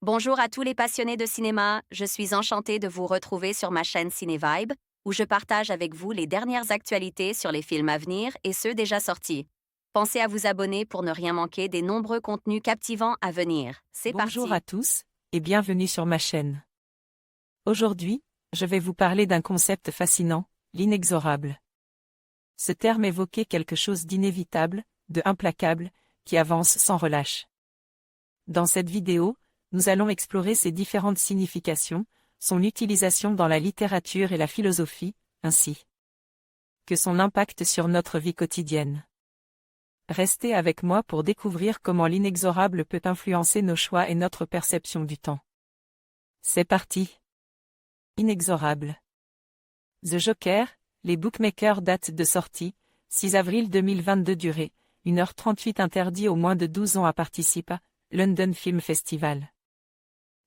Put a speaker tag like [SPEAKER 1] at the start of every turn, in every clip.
[SPEAKER 1] Bonjour à tous les passionnés de cinéma, je suis enchantée de vous retrouver sur ma chaîne CinéVibe, où je partage avec vous les dernières actualités sur les films à venir et ceux déjà sortis. Pensez à vous abonner pour ne rien manquer des nombreux contenus captivants à venir. C'est
[SPEAKER 2] Bonjour
[SPEAKER 1] parti!
[SPEAKER 2] à tous, et bienvenue sur ma chaîne. Aujourd'hui, je vais vous parler d'un concept fascinant, l'inexorable. Ce terme évoquait quelque chose d'inévitable, de implacable, qui avance sans relâche. Dans cette vidéo, nous allons explorer ses différentes significations, son utilisation dans la littérature et la philosophie, ainsi que son impact sur notre vie quotidienne. Restez avec moi pour découvrir comment l'inexorable peut influencer nos choix et notre perception du temps. C'est parti. Inexorable. The Joker, les bookmakers, date de sortie, 6 avril 2022, durée, 1h38, interdit aux moins de 12 ans à participer, London Film Festival.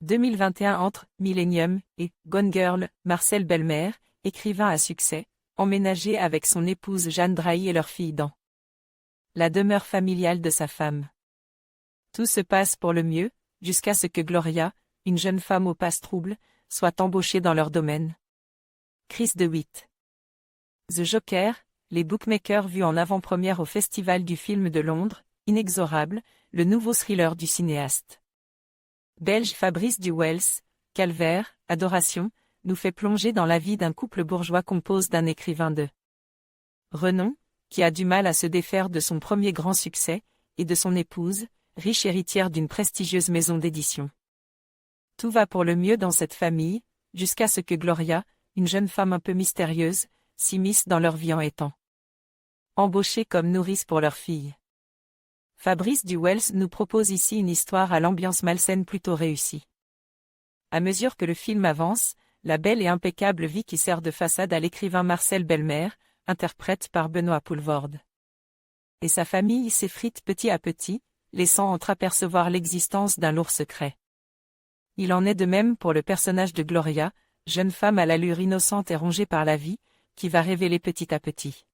[SPEAKER 2] 2021. Entre Millennium et Gone Girl, Marcel Belmer, écrivain à succès, emménagé avec son épouse Jeanne Drahi et leur fille dans la demeure familiale de sa femme. Tout se passe pour le mieux, jusqu'à ce que Gloria, une jeune femme au passe trouble, soit embauchée dans leur domaine. Chris DeWitt. The Joker, les bookmakers, vus en avant-première au Festival du film de Londres, Inexorable, le nouveau thriller du cinéaste belge Fabrice Duwels, Calvaire, Adoration, nous fait plonger dans la vie d'un couple bourgeois composé d'un écrivain de renom, qui a du mal à se défaire de son premier grand succès, et de son épouse, riche héritière d'une prestigieuse maison d'édition. Tout va pour le mieux dans cette famille, jusqu'à ce que Gloria, une jeune femme un peu mystérieuse, s'immisce dans leur vie en étant embauchée comme nourrice pour leur fille. Fabrice Duwels nous propose ici une histoire à l'ambiance malsaine plutôt réussie. À mesure que le film avance, la belle et impeccable vie qui sert de façade à l'écrivain Marcel Belmer, interprète par Benoît Poelvoorde, et sa famille s'effrite petit à petit, laissant entreapercevoir l'existence d'un lourd secret. Il en est de même pour le personnage de Gloria, jeune femme à l'allure innocente et rongée par la vie, qui va révéler petit à petit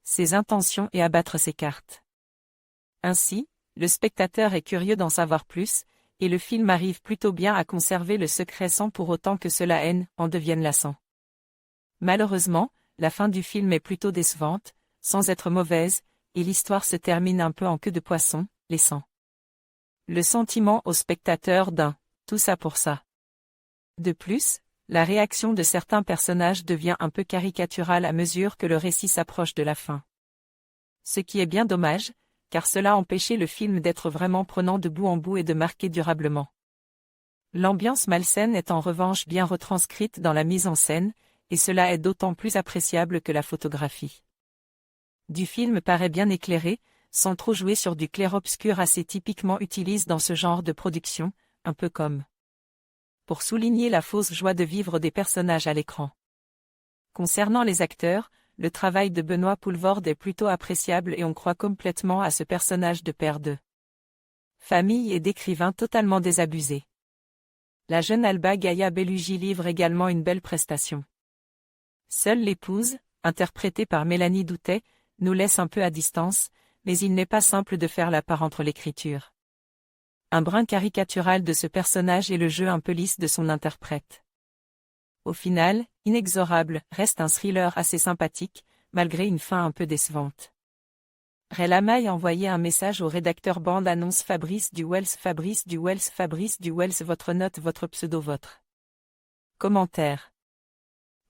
[SPEAKER 2] ses intentions et abattre ses cartes. Ainsi, le spectateur est curieux d'en savoir plus, et le film arrive plutôt bien à conserver le secret sans pour autant que cela en devienne lassant. Malheureusement, la fin du film est plutôt décevante, sans être mauvaise, et l'histoire se termine un peu en queue de poisson, laissant le sentiment au spectateur d'un « tout ça pour ça ». De plus, la réaction de certains personnages devient un peu caricaturale à mesure que le récit s'approche de la fin. Ce qui est bien dommage, car cela empêchait le film d'être vraiment prenant de bout en bout et de marquer durablement. L'ambiance malsaine est en revanche bien retranscrite dans la mise en scène, et cela est d'autant plus appréciable que la photographie du film paraît bien éclairée, sans trop jouer sur du clair-obscur assez typiquement utilisé dans ce genre de production, un peu comme pour souligner la fausse joie de vivre des personnages à l'écran. Concernant les acteurs, le travail de Benoît Poelvoorde est plutôt appréciable et on croit complètement à ce personnage de père de famille et d'écrivain totalement désabusé. La jeune Alba Gaia Bellugi livre également une belle prestation. Seule l'épouse, interprétée par Mélanie Doutet, nous laisse un peu à distance, mais il n'est pas simple de faire la part entre l'écriture un brin caricatural de ce personnage et le jeu un peu lisse de son interprète. Au final, Inexorable reste un thriller assez sympathique, malgré une fin un peu décevante. Relamaille a envoyé un message au rédacteur bande-annonce Fabrice Duwels. Fabrice Duwels, votre note, votre pseudo, votre commentaire.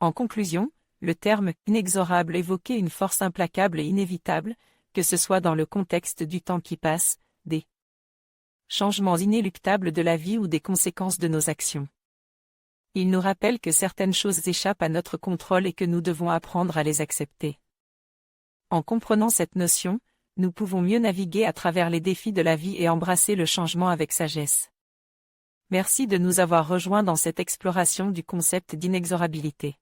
[SPEAKER 2] En conclusion, le terme « inexorable » évoquait une force implacable et inévitable, que ce soit dans le contexte du temps qui passe, des changements inéluctables de la vie ou des conséquences de nos actions. Il nous rappelle que certaines choses échappent à notre contrôle et que nous devons apprendre à les accepter. En comprenant cette notion, nous pouvons mieux naviguer à travers les défis de la vie et embrasser le changement avec sagesse. Merci de nous avoir rejoints dans cette exploration du concept d'inexorabilité.